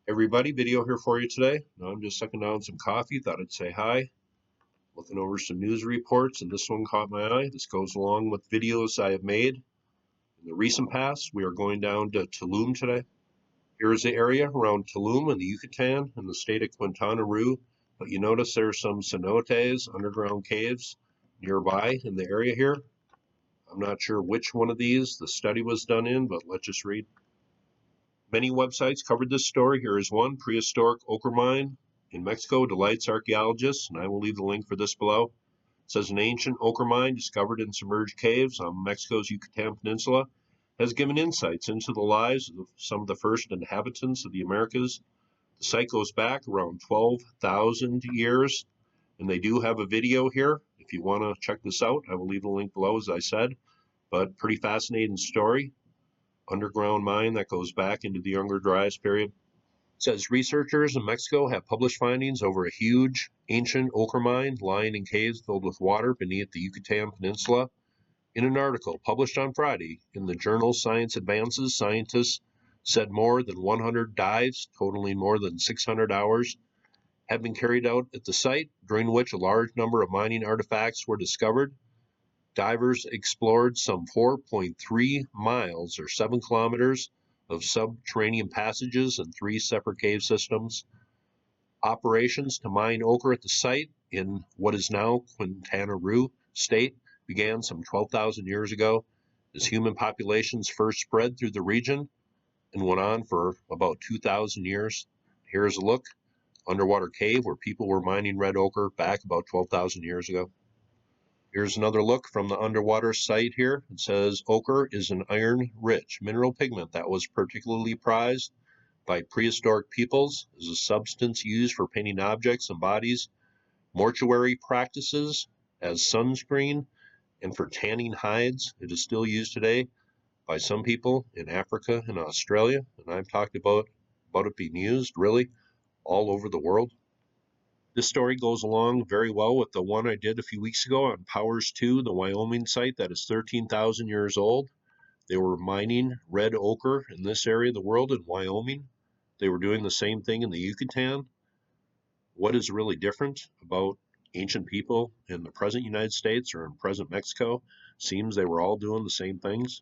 Everybody, video here for you today. Now I'm just sucking down some coffee. Thought I'd say hi. Looking over some news reports, and this one caught my eye. This goes along with videos I have made in the recent past. We are going down to Tulum today. Here is the area around Tulum in the Yucatan in the state of Quintana Roo. But you notice there's some cenotes, underground caves, nearby in the area here. I'm not sure which one of these the study was done in, but let's just read. Many websites covered this story. Here is one, prehistoric ochre mine in Mexico delights archaeologists, and I will leave the link for this below. It says an ancient ochre mine discovered in submerged caves on Mexico's Yucatan Peninsula has given insights into the lives of some of the first inhabitants of the Americas. The site goes back around 12,000 years, and they do have a video here. If you want to check this out, I will leave the link below, as I said, but pretty fascinating story. Underground mine that goes back into the Younger Dryas period. It says researchers in Mexico have published findings over a huge ancient ochre mine lying in caves filled with water beneath the Yucatan Peninsula. In an article published on Friday in the journal Science Advances, scientists said more than 100 dives, totaling more than 600 hours, have been carried out at the site, during which a large number of mining artifacts were discovered. Divers explored some 4.3 miles or 7 kilometers of subterranean passages and 3 separate cave systems. Operations to mine ochre at the site in what is now Quintana Roo state began some 12,000 years ago as human populations first spread through the region and went on for about 2,000 years. Here's a look. Underwater cave where people were mining red ochre back about 12,000 years ago. Here's another look from the underwater site here. It says ochre is an iron-rich mineral pigment that was particularly prized by prehistoric peoples as a substance used for painting objects and bodies, mortuary practices, as sunscreen, and for tanning hides. It is still used today by some people in Africa and Australia, and I've talked about it being used really all over the world. This story goes along very well with the one I did a few weeks ago on Powers 2, the Wyoming site that is 13,000 years old. They were mining red ochre in this area of the world in Wyoming. They were doing the same thing in the Yucatan. What is really different about ancient people in the present United States or in present Mexico? Seems they were all doing the same things.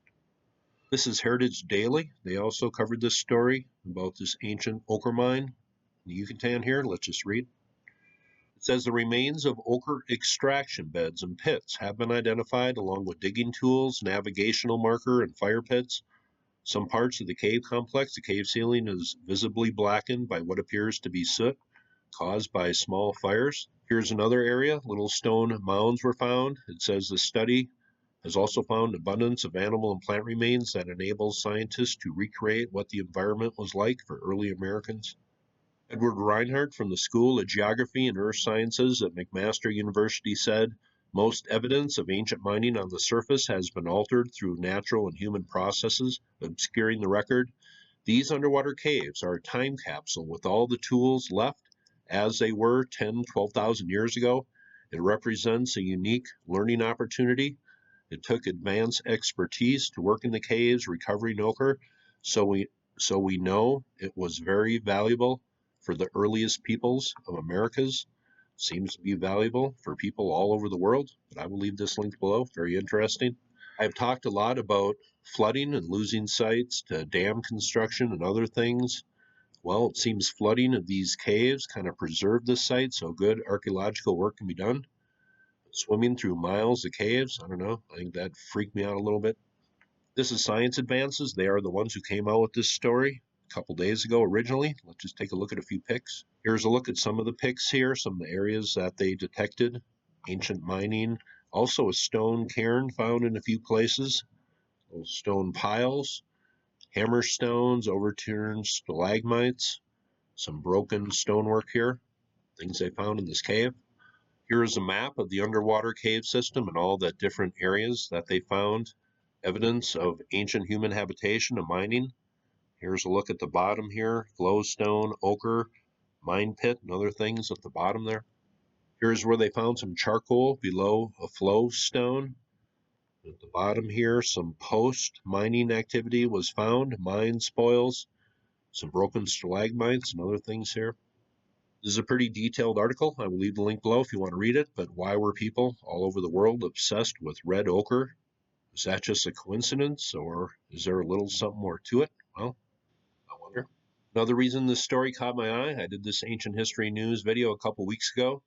This is Heritage Daily. They also covered this story about this ancient ochre mine in the Yucatan here. Let's just read. It says the remains of ochre extraction beds and pits have been identified along with digging tools, navigational marker, and fire pits. Some parts of the cave complex, the cave ceiling is visibly blackened by what appears to be soot caused by small fires. Here's another area. Little stone mounds were found. It says the study has also found abundance of animal and plant remains that enables scientists to recreate what the environment was like for early Americans. Edward Reinhardt from the School of Geography and Earth Sciences at McMaster University said, most evidence of ancient mining on the surface has been altered through natural and human processes, obscuring the record. These underwater caves are a time capsule with all the tools left as they were 12,000 years ago. It represents a unique learning opportunity. It took advanced expertise to work in the caves recovering ochre, so we know it was very valuable for the earliest peoples of Americas. Seems to be valuable for people all over the world, but I will leave this link below. Very interesting. I've talked a lot about flooding and losing sites to dam construction and other things. Well, it seems flooding of these caves kind of preserved this site, so good archaeological work can be done. Swimming through miles of caves, I don't know. I think that freaked me out a little bit. This is Science Advances. They are the ones who came out with this story a couple days ago originally. Let's just take a look at a few pics. Here's a look at some of the pics here, some of the areas that they detected. Ancient mining. Also a stone cairn found in a few places. Little stone piles. Hammer stones, overturned stalagmites. Some broken stonework here. Things they found in this cave. Here is a map of the underwater cave system and all the different areas that they found. Evidence of ancient human habitation and mining. Here's a look at the bottom here. Glowstone, ochre, mine pit, and other things at the bottom there. Here's where they found some charcoal below a flow stone. At the bottom here, some post-mining activity was found. Mine spoils, some broken stalagmites and other things here. This is a pretty detailed article. I will leave the link below if you want to read it. But why were people all over the world obsessed with red ochre? Is that just a coincidence, or is there a little something more to it? Well, I wonder. Another reason this story caught my eye, I did this ancient history news video a couple weeks ago,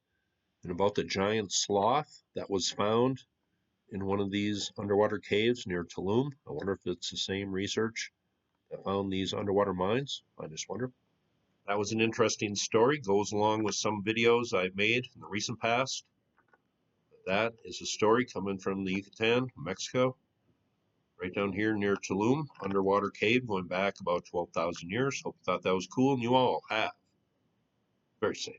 and about the giant sloth that was found in one of these underwater caves near Tulum. I wonder if it's the same research that found these underwater mines. I just wonder. That was an interesting story. Goes along with some videos I've made in the recent past. That is a story coming from the Yucatan, Mexico, right down here near Tulum, underwater cave going back about 12,000 years. Hope you thought that was cool, and you all have. Very safe.